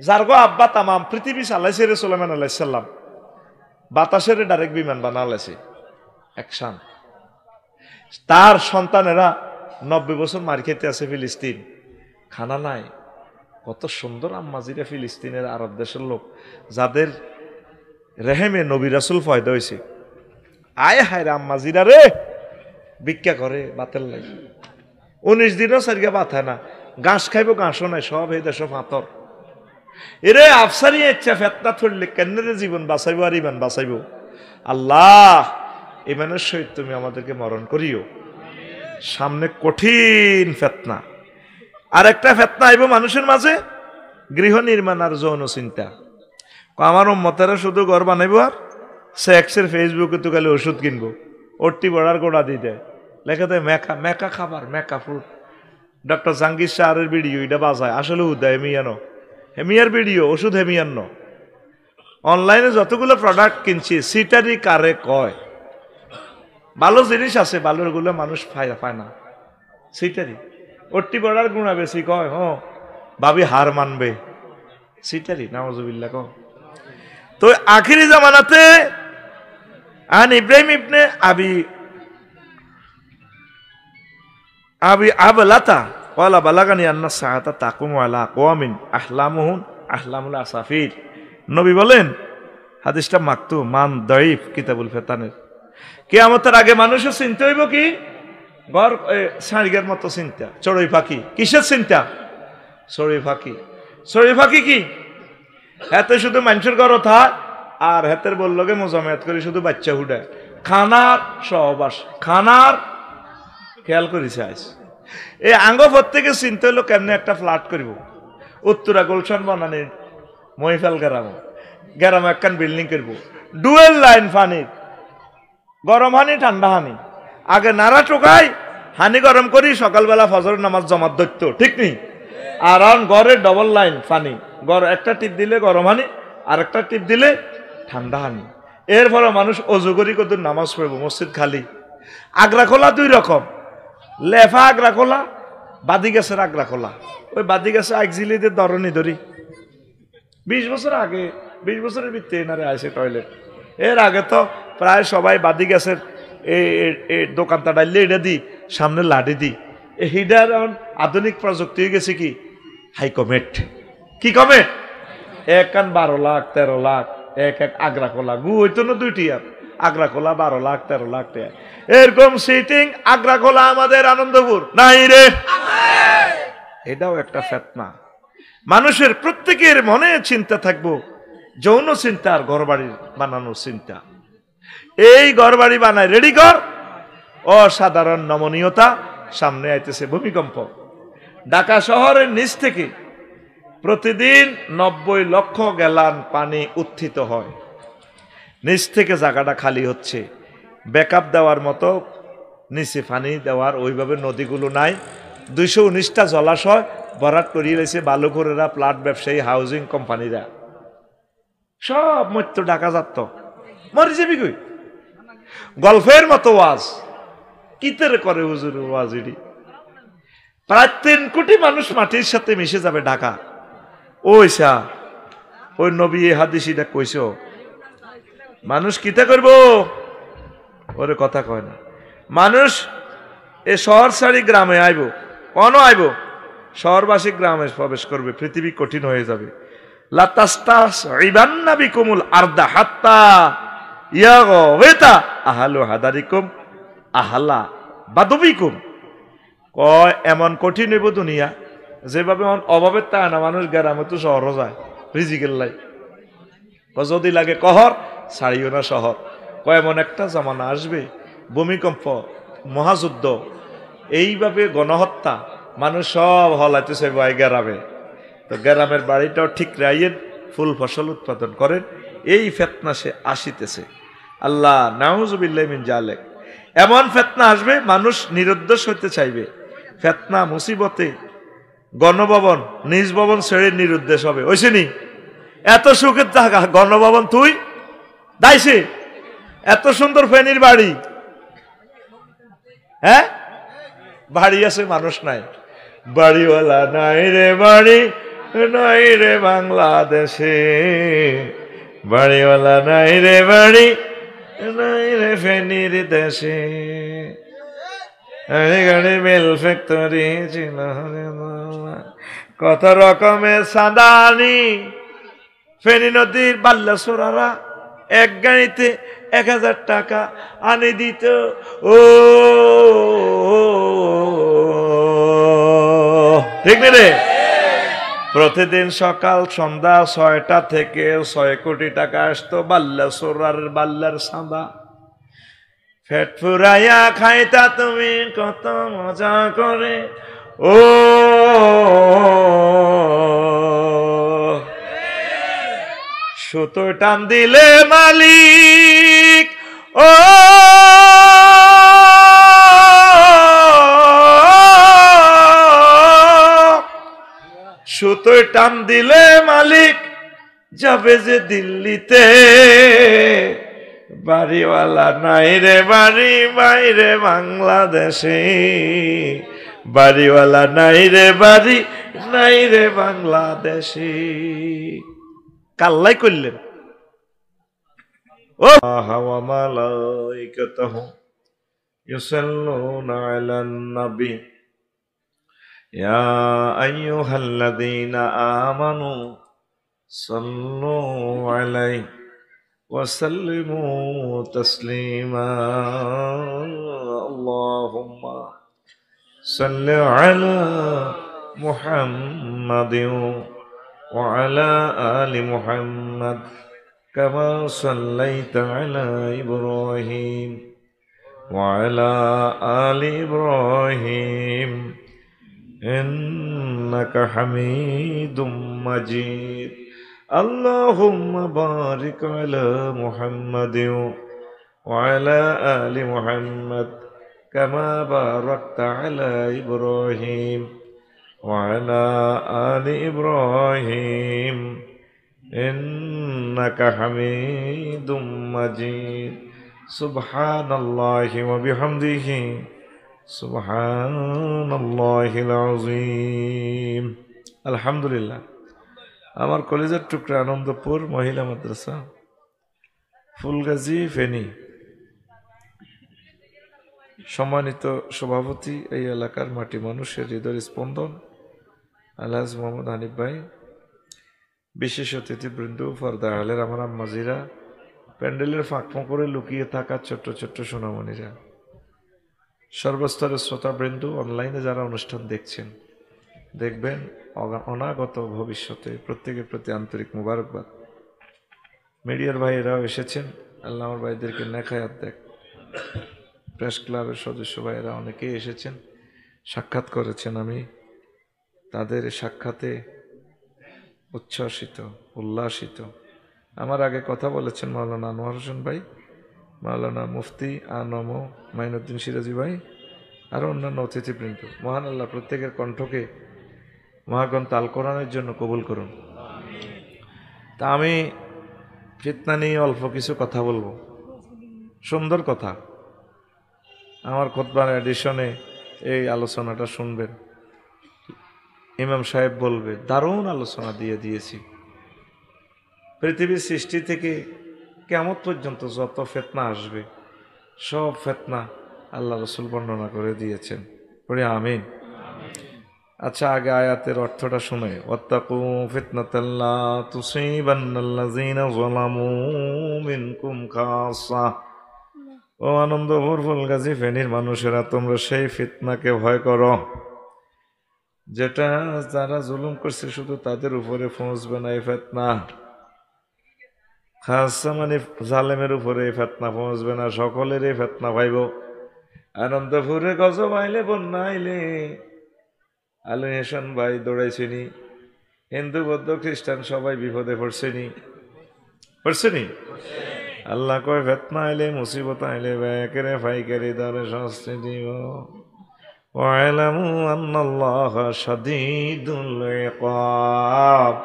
যার গো আব্বা তামাম পৃথিবী চালাইছে রে সুলাইমান আলাইহিস সালাম, বাতাসের ডাইরেক্ট বিমান বানালাইছে একসান, তার সন্তানেরা 90 বছর মার খেতে আছে ফিলিস্তিন, খানা নাই। কত সুন্দর আম্মাজিরা ফিলিস্তিনের আরব দেশের লোক, যাদের রেহেমে নবী রাসূল পয়দা হয়েছে, আয় হায় রে আম্মাজিরা রে ভিক্ষা করে বাতের লাগে, 19 দিনও সারিয়া বাথা না, ঘাস খাইব ঘাসও নাই, সব এই দেশ পাথর। এরে আফসারি ইচ্ছা ফেতনা থরলে কেন্দ্রে জীবন বাঁচাইব আর ইমান বাঁচাইব। আল্লাহ ইমানের সহিত তুমি আমাদেরকে মরণ করিও। সামনে কঠিন ফেতনা, আর একটা ফেতনা আইব মানুষের মাঝে, গৃহ নির্মাণ আর যৌন চিন্তা। আমার উম্মতেরা শুধু ঘর বানাইব আর সেক্সের ফেসবুকে তো গেলে ওষুধ কিনবো, ওটি বড়ার গোড়া দিয়ে দেয়, লেখা দেয় মেকা মেকা খাবার, মেকা ফুড। ডক্টর জাহাঙ্গীর শাহরের ভিডিও এটা বাজায়, আসলে উদয় হেমিয়ানো, হেমিয়ার ভিডিও, ওষুধ হেমিয়ান্ন। অনলাইনে যতগুলো প্রোডাক্ট কিনছি সিটারি কারে কয়, ভালো জিনিস আছে, ভালোগুলো মানুষ পায় না, সিটারি। ওটি বড়ার গুণা বেশি কয়, ভাবি হার মানবে, সিটারি নাউজুবিল্লাহ কয়। তো আখিরি জামানাতে আন ইব্রাহিম ইবনে আবি আবলাতা ওয়ালা বালাগানি আন্না সাআতা তাকুমু আলা আকওয়ামিন আহলামুল আসাফির। নবী বলেন, হাদিসটা মাকতু মান দাইফ কিতাবুল ফিতানের, কিয়ামতের আগে মানুষের চিন্তা হইব কি ঘর সারিগার মতো চিন্তা, চড়ুই পাখি। কিসের চিন্তা? চড়ুই পাখি। চড়ুই পাখি কি হাতে শুধু মানুষের ঘর থাক, আর হাতের বললগে মোজামেত করে শুধু বাচ্চা হুডায়, খানার সহবাস, খানার খেয়াল করেছে আজ। এই আঙ্গ প্রত্যেকে চিন্তা হলো কেমনে একটা ফ্ল্যাট করব, উত্তরা গুলশান বানানির মহিফাল গ্রামে একখান বিল্ডিং করব, ডুয়েল লাইন পানির, গরম হানি ঠান্ডা হানি, আগে নাড়া টোকাই হানি গরম করি, সকালবেলা ফজর নামাজ জমাত ধরতো, ঠিক নেই? আর ঘরে ডবল লাইন পানি, একটা টিপ দিলে গরম হানি, আর একটা টিপ দিলে ঠান্ডা হানি। এর ফলে মানুষ অজু করি কত নামাজ পড়ব, মসজিদ খালি। আগ্রা খোলা দুই রকম, লেফা আগ্রা খোলা, বাদি গাছের আগ্রা খোলা। ওই বাদি গাছে একজিলিদের দরনি ধরি 20 বছর আগে, 20 বছরের ভিত্তি এনারে আসে টয়লেট। এর আগে তো প্রায় সবাই বাদি গাছের এই দোকানটা ডাইলে এটা দিই, সামনে লাঠি দিই। এইটার আধুনিক প্রযুক্তি হয়ে গেছে কি হাইকমেট, কি কমেট, এক 12 লাখ 13 লাখ, এক আগ্রা খোলা গু হইতো না, দুইটি আগ্রা খোলা 12 লাখ 13 লাখ টাকা। এরকম সিটিং আগ্রা খোলা আমাদের আনন্দপুর নাই রে। এটাও একটা ফেতনা। মানুষের প্রত্যেকের মনে চিন্তা থাকবো যৌন চিন্তা আর ঘর বাড়ি বানানোর চিন্তা। এই ঘর বাড়ি বানায় রেডি কর, অসাধারণ নমনীয়তা। সামনে আইতেছে ভূমিকম্প। ঢাকা শহরের নিচ থেকে প্রতিদিন 90 লক্ষ গ্যালন পানি উত্থিত হয়। নিচ থেকে জায়গাটা খালি হচ্ছে, ব্যাকআপ দেওয়ার মতো নিচে পানি দেওয়ার ওইভাবে নদীগুলো নাই। 219টা জলাশয় ভরাট করিয়ে রয়েছে বালুঘরেরা, প্লাট ব্যবসায়ী, হাউজিং কোম্পানিরা, সব মধ্য ঢাকা যাত মরে যাবি কই। গল্পের মতো ওয়াজ কিতের করে হুজুর ওয়াজ, এটি প্রায় 3 কোটি মানুষ মাটির সাথে মিশে যাবে ঢাকা। ওই নবী এই হাদিস এটা কইছ মানুষ কিতা করব ওরে কথা কয় না মানুষ এ শহর ছাড়ি গ্রামে আইব কোন আইব শহরবাসী গ্রামে প্রবেশ করবে পৃথিবী কঠিন হয়ে যাবে লাতাস্তাস ইবান্না বিকুমুল আরদা হাত্তা ইয়াগওয়াতা আহলু হাদারিকুম আহলা বাদবিকুম কয় এমন কঠিন হইব দুনিয়া যেভাবে অভাবের তা না মানুষ গ্রামে তো শহরও যায় রিজিকের লাই যদি লাগে কহর ছাড়িও না শহর কয় এমন একটা জামানা আসবে ভূমিকম্প মহাযুদ্ধ এইভাবে গণহত্যা মানুষ সব হলাইতেছে ভাই গ্রামে তো গ্রামের বাড়িটাও ঠিক রাইয়েন ফুল ফসল উৎপাদন করেন এই ফেতনা সে আসিতেছে আল্লাহ নাউজুবিল্লাহি মিন জালিক এমন ফেতনা আসবে মানুষ নিরুদ্দেশ হইতে চাইবে ফেতনা মুসিবতে গণভবন নিজ ভবন ছেড়ে নিরুদ্দেশ হবে ওইসেনি এত সুখের থাকা গণভবন তুই দাইছে এত সুন্দর ফেনীর বাড়ি হ্যাঁ বাড়ি আছে মানুষ নাই বাড়িওয়ালা নাই রে বাড়ি নাই রে বাংলাদেশে বাড়িওয়ালা নাই রে বাড়ি নাই রে ফেনীর দেশে গাড়ি মেল ফ্যাক্টরি ছিল কত রকমের সাদানি ফেনী নদীর বাল্লাসোরারা এক গাড়িতে 1000 টাকা আনে দিত ও ঠিক না রে প্রতিদিন সকাল সন্ধ্যা 6টা থেকে 6 কোটি টাকা আসতো বাল্লাসোরার বাল্লার সাদা পেট ফুরাইয়া খাইতা তুমি কত মজা করে ও সুতো টান দিলে মালিক ও সুতো টান দিলে মালিক যাবে যে দিল্লিতে বাড়িওয়ালা নাই রে বাড়ি বাইরে বাংলাদেশে বাড়িওয়ালা নাই রে বাড়ি নাই রে বাংলাদেশে কাল্লাই করলেন ও হাওয়া মালাইকাতুহু ইউসাল্লুনা আলান নবী ইয়া আইয়ুহাল্লাযীনা আমানু সাল্লু আলাইহি وسلموا تسليما اللهم صل على محمد وعلى آل محمد كما صليت على إبراهيم وعلى آل إبراهيم إنك حميد مجيد اللهم بارك على محمد وعلى آل محمد كما باركت على إبراهيم وعلى آل إبراهيم إنك حميد مجيد سبحان الله وبحمده سبحان الله العظيم الحمد لله আমার কলেজের টুকরা আনন্দপুর মহিলা মাদ্রাসা ফুলগাজী ফেনী সম্মানিত সভাপতি এই এলাকার মাটি মানুষের হৃদয় স্পন্দন আলহাজ মোহাম্মদ হানিফ ভাই বিশেষ অতিথিবৃন্দ ফর্দা আলের আমার আম্মাজিরা প্যান্ডেলের ফাঁকফোঁ করে লুকিয়ে থাকা ছোট্ট ছোট্ট সোনামণিরা সর্বস্তরের শ্রোতাবৃন্দ অনলাইনে যারা অনুষ্ঠান দেখছেন দেখবেন অনাগত ভবিষ্যতে প্রত্যেকের প্রতি আন্তরিক মোবারকবাদ মিডিয়ার ভাইয়েরাও এসেছেন আল্লাহ আমার ভাইদেরকে নেখায়াত দেখ প্রেস ক্লাবের সদস্য ভাইয়েরা অনেকেই এসেছেন সাক্ষাৎ করেছেন আমি তাদের সাক্ষাতে উচ্ছ্বাসিত উল্লাসিত আমার আগে কথা বলেছেন মাওলানা আনোয়ার হোসেন ভাই মাওলানা মুফতি আনম মাইনুদ্দিন সিরাজি ভাই আরও অন্যান্য অতিথিবৃন্দ মহান আল্লাহ প্রত্যেকের কণ্ঠকে মহাগ্রন্থ আল কোরআনের জন্য কবুল করুন তা আমি ফিতনা নিয়ে অল্প কিছু কথা বলবো সুন্দর কথা আমার খুতবার এডিশনে এই আলোচনাটা শুনবেন ইমাম সাহেব বলবে দারুণ আলোচনা দিয়েছি পৃথিবীর সৃষ্টি থেকে কিয়ামত পর্যন্ত যত ফিতনা আসবে সব ফিতনা আল্লাহ রাসূল বর্ণনা করে দিয়েছেন। পড়ি আমিন। আচ্ছা, আগে আয়াতের অর্থটা শুনে, ওয়াত্তাকু ফিতনাতাল লা তুসিবান্নাল্লাযীনা যালামু মিনকুম খাসা। ও আনন্দপুর ফুলগাজী ফেনীর মানুষেরা, তোমরা সেই ফিতনাকে ভয় করো যেটা যারা জুলুম করছে শুধু তাদের উপরে পৌঁছবে না। এই ফিতনা খাসা মানে জালেমের উপরে এই ফিতনা পৌঁছবে না, সকলের এই ফিতনা পাইব। আনন্দপুরে গজব আইলে, বন্যা আইলে আলু হেসান ভাই দৌড়াইছেনি, হিন্দু বৌদ্ধ খ্রিস্টান সবাই বিপদে পড়ছেনি। আল্লাহ কয় ফিতনা আইলে, মুসিবত আইলে ব্যাকেরে ফাইকারি দরে শাস্তি দিব। ওয়ালামু আন্নাল্লাহা শাদীদুল ইকাব।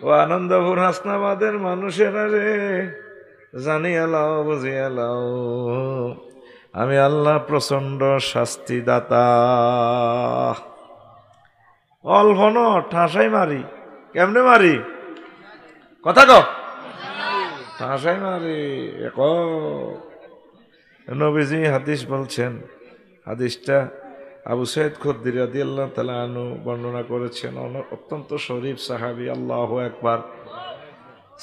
ও আনন্দপুর হাসনাবাদের মানুষেরা রে, জানিয়া লাও, বুঝিয়া লাও, আমি আল্লাহ প্রচন্ড শাস্তিদাতা। অল্প ন ঠাসাই মারি। কেমনে মারি? কথা কও। ঠাসাই মারি। নবীজি হাদিস বলছেন, হাদিসটা আবু সাইদ খুদরি রাদিয়াল্লাহু তাআলা আনহু বর্ণনা করেছেন। অত্যন্ত শরীফ সাহাবী। আল্লাহু আকবার।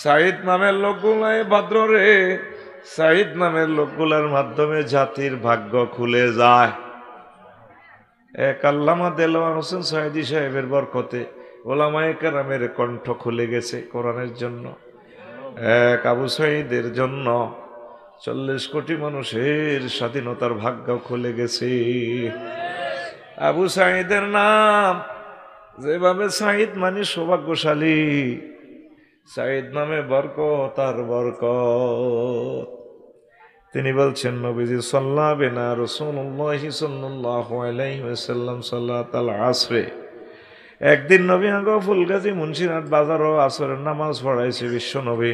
সাঈদ নামের লোকগুলাই ভদ্রে, সাঈদ নামের লোকগুলার মাধ্যমে জাতির ভাগ্য খুলে যায়। এক আল্লামা দেলোয়ার হোসেন সাঈদী সাহেবের বরকতে ওলামায়ে কেরামের কণ্ঠ খুলে গেছে কোরআনের জন্য। এক আবু সাঈদের জন্য 40 কোটি মানুষের স্বাধীনতার ভাগ্য খুলে গেছে। আবু সাঈদের নাম যেভাবে, সাঈদ মানে সৌভাগ্যশালী, সাঈদ নামে বরকত আর বরকত। তিনি বলছেন, নবীজি সাল্লাল্লাহু বিনা রাসূলুল্লাহি সাল্লাল্লাহু আলাইহি ওয়াসাল্লাম সালাতাল আসরে। একদিন নবী আঙ্গ ফুলগাজী মুন্সিরহাট বাজারও আসরের নামাজ পড়াইছে বিশ্ব নবী।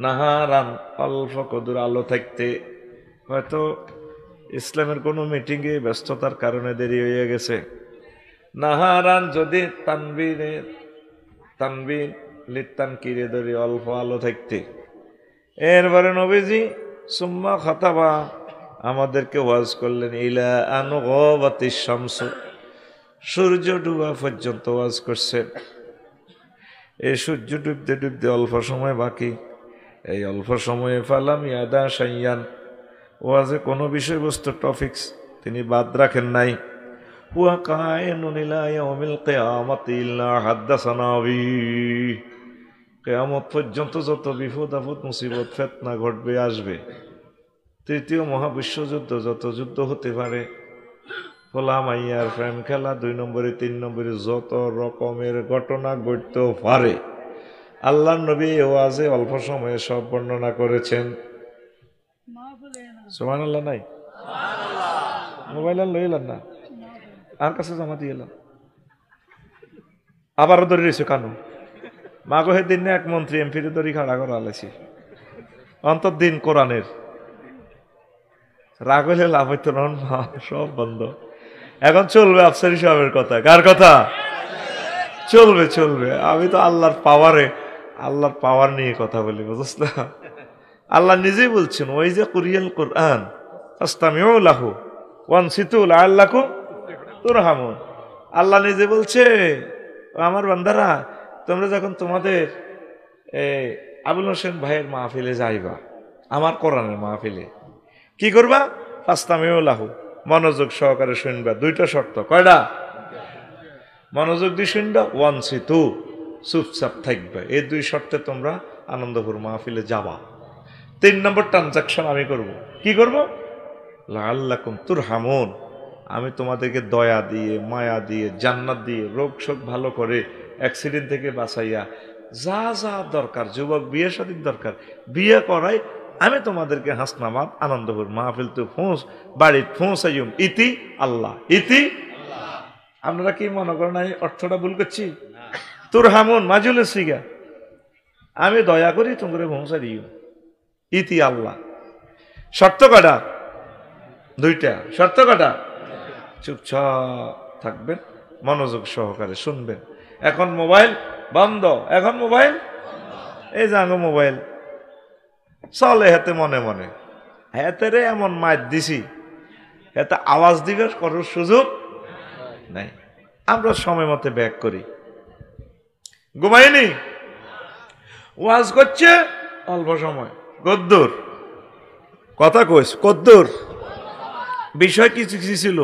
নাহারান, অল্প কদূর আলো থাকতে, হয়তো ইসলামের কোনো মিটিংয়ে ব্যস্ততার কারণে দেরি হয়ে গেছে। নাহারান যদি তানবির লিত্তান কিরে ধরি, অল্প আলো থাকতে। এরপরে নবীজি সুম্মা খাতাবা, আমাদেরকে ওয়াজ করলেন, ইলা আন গাবাতিশ শামস, সূর্য ডুবা পর্যন্ত ওয়াজ করছেন। এই সূর্য ডুবতে ডুবতে অল্প সময় বাকি। এই অল্প সময়ে ফালাম ইয়াদা শাইয়ান, ওয়াজে কোনো বিষয়বস্তু টপিকস তিনি বাদ রাখেন নাই। হুয়া কায়িনুন ইলা ইয়াউমিল কিয়ামাতি ইল্লা হাদাসানা বিহি, কিয়ামত পর্যন্ত যত বিপদ আপদ মুসিবত ফিতনা ঘটবে আসবে। তৃতীয় মহাবিশ্বযুদ্ধ, যত যুদ্ধ হতে পারে, ফোলা মাইয়ার প্রেম খেলা, 2 নম্বরে 3 নম্বরে যত রকমের ঘটনা ঘটতেও পারে, আল্লাহর নবী ওয়াজে অল্প সময়ে সব বর্ণনা করেছেন। সুবহানাল্লাহ। নাই মোবাইল আর লইলাম না, আর কাছে জমা দিয়ে এলাম। আবারও ধরে রয়েছে কানু মাগো। হে দিন এক মন্ত্রী এমপির দড়ি খাড়া করা আলাইছি অন্তর্দিন কোরআনের। রাগ হইলে লাভ হইতো না, সব বন্ধ। এখন চলবে আফসারি সাহেবের কথা। কার কথা? চলবে চলবে। আমি তো আল্লাহর পাওয়ার নিয়ে কথা বলি, বুঝছ না? আল্লাহ নিজেই বলছেন, ওই যে কুরিয়াল কোরআন ফাসতামিউ লাহু ওয়ানসিতু লাআল্লাকুম তুরহামুন। আল্লাহ নিজে বলছে, আমার বান্দারা, তোমরা যখন তোমাদের আবুল হোসেন ভাইয়ের মাহফিলে যাইবা, আমার কোরআনের মাহফিলে, কি করবা? ফাসতামিউ লাহু, মনোযোগ সহকারে শুনবা। 2টা শর্ত। কয়টা? মনোযোগ দিয়ে শুনবা, ওয়ানসিতু, চুপচাপ থাকবে। এই 2 শর্তে তোমরা আনন্দপুর মাহফিলে যাবা। 3 নম্বর ট্রানজাকশন আমি করব। কি করব? লাআল্লাকুম তুরহামুন, আমি তোমাদেরকে দয়া দিয়ে, মায়া দিয়ে, জান্নাত দিয়ে, রোগ শোক ভালো করে, অ্যাক্সিডেন্ট থেকে বাঁচাইয়া, যা যা দরকার, যুবক বিয়ে শাদীর দরকার, বিয়ে করাই, আমি তোমাদেরকে হাসনাবাদ আনন্দপুর মাহফিল তো বাড়ি পৌঁছাইম। ইতি আল্লাহ, ইতি। আপনারা কি মনে করেন আমি অর্থটা ভুল করছি? তুরহামুন মাজুল সিগা, আমি দয়া করি তোমরা পৌঁছা দিও। ইতি আল্লাহ। শর্ত কটা? 2টা। শর্ত কটা? চুপচাপ থাকবেন, মনোযোগ সহকারে শুনবেন। এখন মোবাইল বন্ধ, এখন মোবাইল এই যে মোবাইল চলে হাতে মনে মনে, হাতে রে এমন মাইর দিছি, এতে আওয়াজ দিবে করার সুযোগ নাই। আমরা সময় মতো ব্যাক করি, ঘুমাইনি, ওয়াজ করছে অল্প সময়, কদ্দুর কথা কইস, কদ্দুর বিষয় কিছু কিছু ছিল,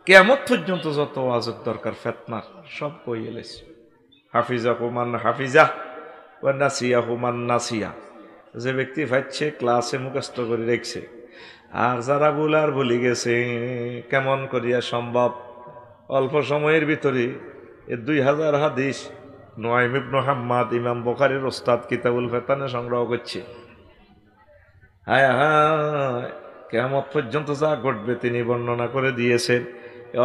কিয়ামত পর্যন্ত যত ওয়াজের দরকার ফেতনার সব কই এলেছে। হাফিজা হুমান হাফিজা ওয়া নাসিয়া হুমান নাসিয়া, যে ব্যক্তি ভাবছে ক্লাসে মুখস্থ করে রেখছে, আর যারা বুলার ভুলে গেছে কেমন করিয়া সম্ভব অল্প সময়ের ভিতরে এ 2000 হাদিস নুআইম ইবনে হাম্মাদ ইমাম বুখারীর ওস্তাদ কিতাবুল ফিতানে সংগ্রহ করছে। হায় হায়, কিয়ামত পর্যন্ত যা ঘটবে তিনি বর্ণনা করে দিয়েছেন।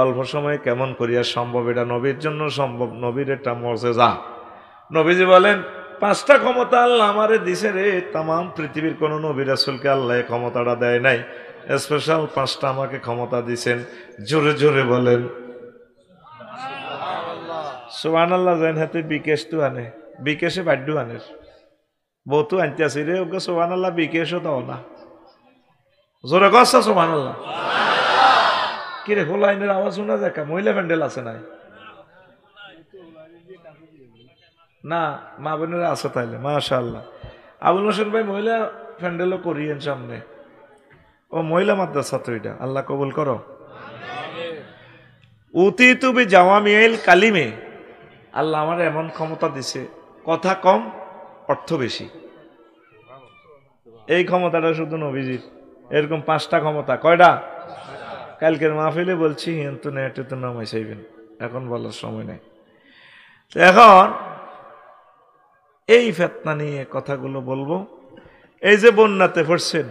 অল্প সময়ে কেমন করিয়া সম্ভব, এটা নবীর জন্য সম্ভব, নবীর এটা মর্যাদা। নবীজি বলেন 5টা ক্ষমতা আল্লাহ আমারে দিছে রে, তাম পৃথিবীর কোন নবী রাসূলকে আল্লাহ ক্ষমতাটা দেয় নাই, স্পেশাল 5টা আমাকে ক্ষমতা দিছেন। জোরে জোরে বলেন সুবহানাল্লাহ। জান হাতে বিকেশ তো আনে, বিকেশে বাড্ডু আনের বহু আনতে আসি রে, ওকে সুবহানাল্লাহ বিকেশও দাও না, জোরে কষ্ট সুবহানাল্লাহ। কিরে হোলা আইনের আওয়াজ শোনা যায়, মহিলা প্যান্ডেল আছে নাই? না মা বোনেরা আছে তাইলে মাশাআল্লাহ। আবুল হোসেন ভাই মহিলা প্যান্ডেলও করিয়েন সামনে, ও মহিলা মাদ্রাসা তো এটা, আল্লাহ কবুল করো। উতিতু বিজাওয়ামিল কালিমে, আল্লাহ আমার এমন ক্ষমতা দিছে, কথা কম অর্থ বেশি। এই ক্ষমতাটা শুধু নবীজির, এরকম 5টা ক্ষমতা। কয়টা? কালকের মাহফিলে বলছি, কিন্তু নেটে তো নামাই চাইবেন, এখন বলার সময় নেই। এখন এই ফেতনা নিয়ে কথাগুলো বলবো। এই যে বন্যাতে পড়ছেন,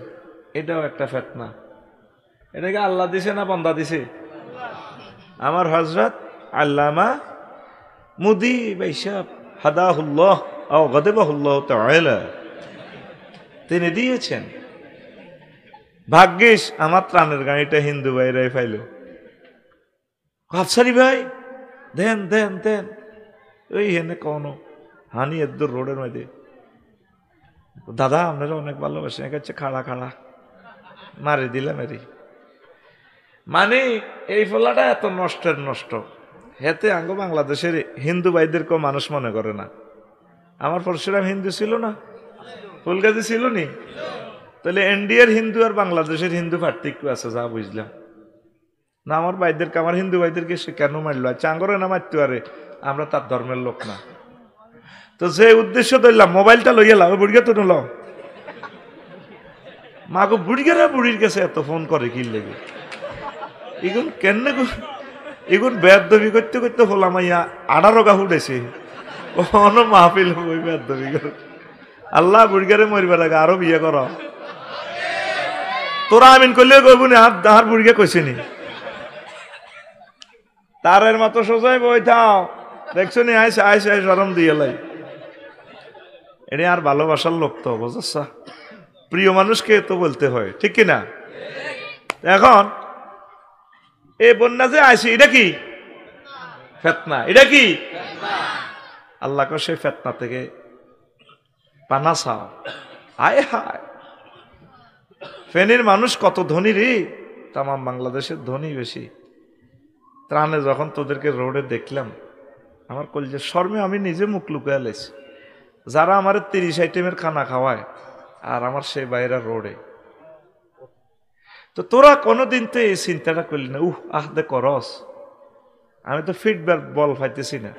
এটাও একটা ফেতনা। এটাকে আল্লাহ দিছে না বান্দা দিছে? আমার হযরত আল্লামা মুদি বাইসাব হাদাহুল্লাহ আও গাদাবাহুল্লাহ তাআলা, তিনি দিয়েছেন। ভাগ্যিস আমার ত্রাণের গাড়িটা হিন্দু ভাইরাই পাইল। আফসারি ভাই দেন দেন দেন, ওই হেনে কোন হানি এদ্দুর রোডের মধ্যে, দাদা আপনারা অনেক ভালোবাসেন, কাছে খাড়া খাড়া মারি দিলাম এরি। মানে এই ফলাটা এত নষ্টের নষ্ট, হেতে আঙ্গ বাংলাদেশের হিন্দু ভাইদেরকেও মানুষ মনে করে না। আমার পরশুরাম হিন্দু ছিল না, ফুলগাজী ছিল নি? তাহলে ইন্ডিয়ার হিন্দু আর বাংলাদেশের হিন্দু পার্থক্য আছে, যা বুঝলাম না। আমার ভাইদেরকে, আমার হিন্দু ভাইদেরকে সে কেন মারলো? চাঙ্গরে না মারতে পারে, আমরা তার ধর্মের লোক না। তো যে উদ্দেশ্য ধরলাম, মোবাইলটা লইয়া লাভ, বুড়িয়া তো নল মাগো, বুড়িয়ারা বুড়ির কাছে এত ফোন করে কি লেগে, এগুন কেন এগুন বেদবি করতে করতে হলাম ইয়া 18 গা উঠেছে, অন মাহফিল ওই বেদবি করে। আল্লাহ বুড়িয়ারে মরিবার আগে আরো বিয়ে কর, তোরা আমিন করলে কইব না, আর বুড়িয়া কইছে নি তারের মতো সোজাই বই থাও, দেখছো নি আইসে আইসে আইস সরম দিয়ে লাই। এটা আর ভালোবাসার লোক তো, বুঝছ? প্রিয় মানুষকে তো বলতে হয়, ঠিক কিনা? এখন এই বন্যা যে আইসি, এটা কি ফেতনা? এটা কি আল্লাহকে সেই ফেতনা থেকে পানা চাও। আয় হায়, ফেনীর মানুষ কত ধনী রে, তাম বাংলাদেশের ধনী বেশি। ত্রাণে যখন তোদেরকে রোডে দেখলাম, আমার কলজের শর্মে আমি নিজে মুখ লুকায় লেছি। যারা আমার 30 আইটেমের খানা খাওয়ায়, আর আমার সেই বাইরা রোডে। তো তোরা কোনোদিন তো এই চিন্তাটা করলি না, আহ দে করস, আমি তো ফিডব্যাক বল পাইতেছি না।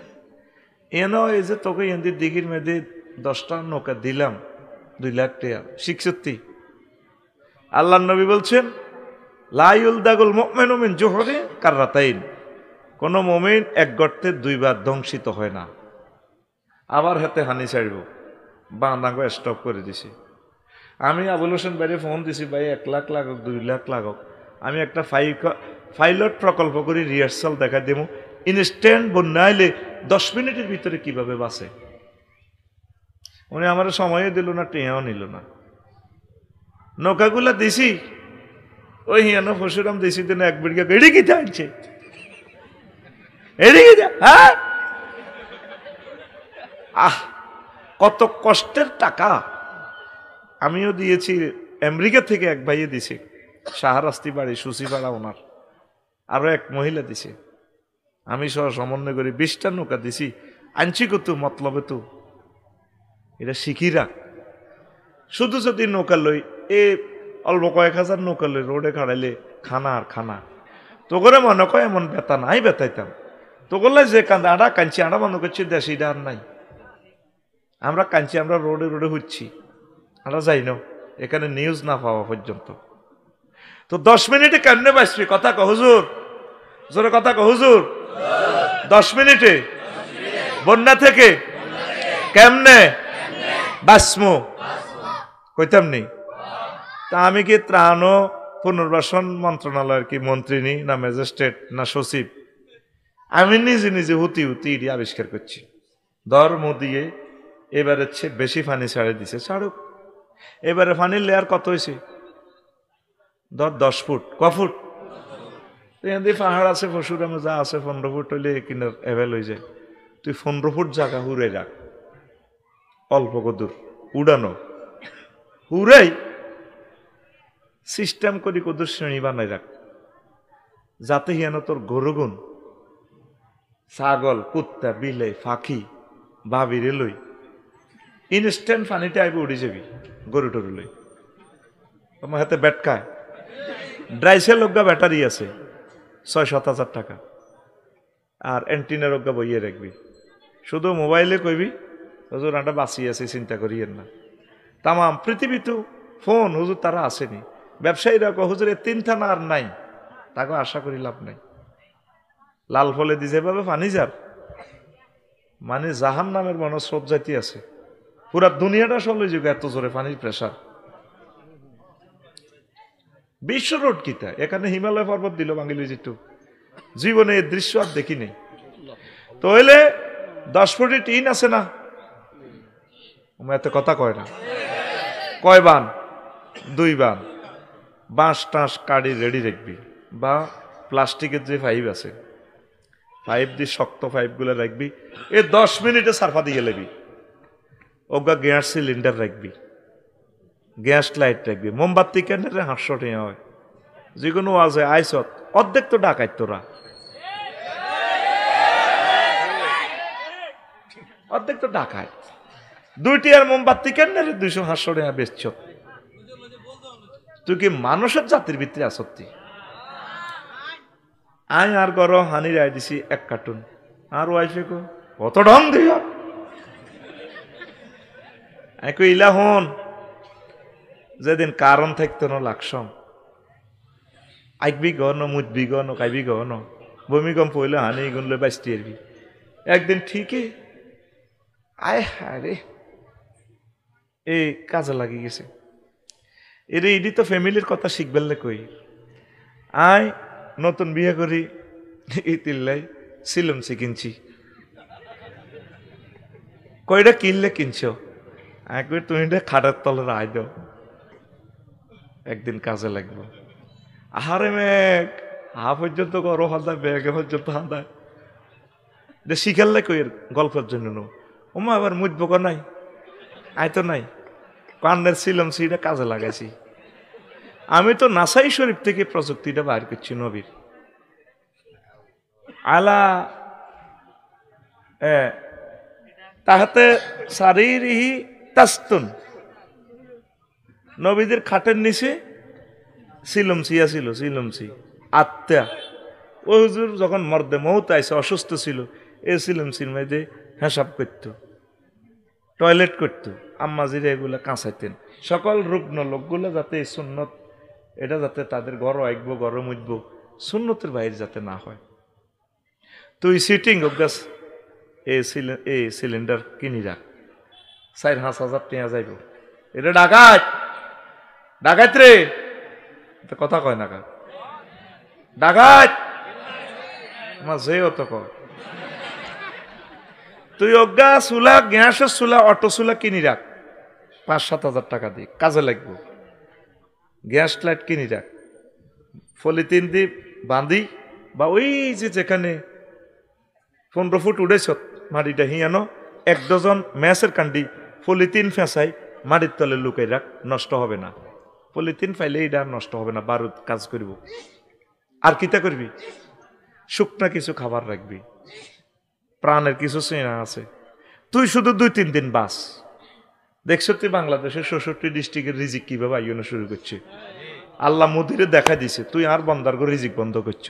এনো এই যে তোকে এদের দিঘির মেয়েদের 10টা নৌকা দিলাম, 2 লাখ টাকা শিখছতি। আল্লাহ নবী বলছেন, লাইউল দাগুল মুমিনু মিন জুহরি কাররাতাইন, কোন মুমিন এক গর্তে 2 বার ধ্বংসিত হয় না। আবার হাতে হানি ছাড়ব, বাঁধাঙ্গ স্টপ করে দিছি। আমি আবুল হোসেন ভাইরে ফোন দিছি, ভাই 1 লাখ লাগুক 2 লাখ লাগুক, আমি একটা পাইলট প্রকল্প করে রিহার্সাল দেখা দেব, ইনস্ট্যান্ট বন্যা আইলে 10 মিনিটের ভিতরে কিভাবে বাঁচে। উনি আমার সময়ও দিল না, টেয়াও নিল না। নৌকাগুলা দিছি, ওই হিয়ানো ফসুরাম দিছি দিন 1 বিড়িয়া এদিকে যাচ্ছে, এদিকে যা। হ্যাঁ আহ কত কষ্টের টাকা। আমিও দিয়েছি, আমেরিকা থেকে এক ভাইয়ে দিছে, শাহরাস্তি বাড়ি সুসিপাড়া ওনার, আরো এক মহিলা দিছে, আমি সহ সমন্বয় করি 20টা নৌকা দিছি। আনছি কত মতলবে তো এটা শিখিরা, শুধু যদি নৌকা লই এ অল্প কয়েক হাজার নৌকা লই রোডে খাড়াইলে খানা আর খানা, তো করে মনে কয় এমন বেতা নাই, বেতাইতাম তো করলে যে কান্দা আড়া কাঞ্চি আড়া মনে করছি দেশিটা আর নাই, আমরা কাঞ্চি আমরা রোডে রোডে হচ্ছি, আমরা যাই না এখানে নিউজ না পাওয়া পর্যন্ত। তো 10 মিনিটে কেমনে বাঁচবি? কথা কহ হুজুর, জোরে কথা কহ হুজুর। 10 মিনিটে বন্যা থেকে কেমনে বাঁচমু কইতাম নি। তা আমি কি ত্রাণ ও পুনর্বাসন মন্ত্রণালয়ের কি মন্ত্রী নি, না ম্যাজিস্ট্রেট, না সচিব? আমি নিজে নিজে হুতি হুতি এটি আবিষ্কার করছি। ধর্ম দিয়ে এবারে বেশি পানি ছাড়ে দিছে, ছাড়ুক। এবারে পানির লেয়ার কত হয়েছে? 10 ফুট। ক ফুট? পাহাড় আছে পশুরামে যা আছে 15 ফুট হইলে কিনার এভেল হয়ে যায়। তুই 15 ফুট জায়গা হুড়ে রাখ, অল্প কদূর উড়ানো হুড়াই সিস্টেম করি কদূর শ্রেণী বানাই রাখ, যাতে হিয়ানো তোর গরুগুন ছাগল কুত্তা বিলে ফাঁকি ভাবিরে লই ইনস্ট্যান্ট পানিতে আইবে উড়ে যাবি গরু টরু লই। তোমার হাতে ব্যাটকায় ড্রাইসের লোকগা ব্যাটারি আছে 6-7 হাজার টাকা, আর অ্যান্টিনা লোকগা বইয়ে রাখবি, শুধু মোবাইলে কইবি হুজুর আটা বাঁচিয়ে আছে চিন্তা করিয়েন না। তামাম পৃথিবী তো ফোন হুজুর তারা আসেনি, ব্যবসায়ীরা হুজুরের 3 থানা আর নাই, তাকে আশা করি লাভ নাই। লাল ফলে দিছে ভাবে পানি যার মানে জাহান নামের মনে স্রোত যাইতে আছে, পুরা দুনিয়াটা চলে যুগ এত জোরে পানির প্রেসার। বিশ্ব রোড কিতা, এখানে হিমালয় পর্বত দিল বাঙালি যেটু, জীবনে এই দৃশ্য আর দেখি নেই। তো হইলে 10 ফুটি টিন আছে না, এত কথা কয় না, কয় বান? 2 বান। বাঁশ টাঁশ কাড়ি রেডি রাখবি, বা প্লাস্টিকের যে পাইপ আছে পাইপ দিয়ে শক্ত পাইপগুলো রাখবি। 10 মিনিটে সারফা দিয়ে লেবি। ওগা গ্যাস সিলিন্ডার রাখবি, গ্যাস লাইট রাখবি, মোমবাতি কেন 500 টাকা হয়, যে কোনো আছে আইসত অর্ধেক তো ডাকাই তোরা, অর্ধেক তো ডাকাই। 2টি আর মোমবাতি কেন 200-500 টাকা বেচছ, তুই কি মানুষের জাতির ভিতরে আসতি? আয় আর গর হানি রায় দিছি 1 কার্টুন, আর ওয়াইফে কো কত ঢং দিয়া ইলা হন, যেদিন কারণ থাকতো না লাগসম আইকবি গন মুদবি গন কাইবি গন ভূমিকম্প হইলে হানি গুনলে বাঁচতে আরবি। একদিন ঠিকই আয় আরে এই কাজে লাগি গেছে, এর ইডি তো ফ্যামিলির কথা শিখবেন না কই। আয় নতুন বিয়ে করি ইতিল্লাই সিলমসি কিনছি, কইটা কিনলে কিনছ? একবার তুমি খাটের তলে রায় দাও, একদিন কাজে লাগবো। আহারে মেঘ হা পর্যন্ত গরম হাঁদায়, ব্যাগে পর্যন্ত হাঁদায়, শিখালে কই গল্পের জন্য নো ওমা আবার মুজবো নাই, আয় তো নাই কান্নের সিলমসিটা কাজে লাগাইছি। আমি তো নাসাই শরীফ থেকে প্রযুক্তিটা বাইর করছি নবীর আলা তাহাতে শারীরিহি তাস্তুন, নবীদের খাটের নিচে সিলমসি ছিল, সিলমসি আত্মা। ও হুজুর যখন মর্দে মৌত আইসে অসুস্থ ছিল, এ সিলমসির মধ্যে হিসাব করত, টয়লেট করত, আম্মাজিরা এগুলা কাঁচাইতেন। সকল রুগ্ন লোকগুলো যাতে এই সুন্নত এটা যাতে তাদের ঘর আইকবো গরম উঠবো, সুন্নতের বাইরে যাতে না হয়। তুই সিটিং অভ্যাস এই সিলিন্ডার কিনি রাখ, 4-5 হাজার টাকা যাইব। এটা ডাকাত, ডাকাত রে, কথা কয় না কা ডাকাত আমার যেও তো কয়। তুই অজ্ঞা চুলা, গ্যাসের চুলা, অটো চুলা কিনি রাখ, 5-7 হাজার টাকা দিয়ে কাজে লাগবো। গ্যাস লাইট কিনি রাখ, পলিথিন দিয়ে বাঁধি, বা ওই যে যেখানে 15 ফুট উড়েছ মাটিটা হিয়ানো 1 ডজন ম্যাচের কান্ডি পলিথিন ফেঁসাই মাটির তলে লুকাই রাখ, নষ্ট হবে না। পলিথিন ফাইলে এটা আর নষ্ট হবে না, বারুদ কাজ করব। আর কিতা করবি? শুকনা কিছু খাবার রাখবি, প্রাণের কিছু চেনা আছে। তুই শুধু 2-3 দিন বাস। দেখছো তুই বাংলাদেশের 66 ডিস্ট্রিক্টের রিজিক কিভাবে আইয়নো শুরু করছে। আল্লাহ মোদিরে দেখা দিছে, তুই আর বন্দার করে রিজিক বন্ধ করছ।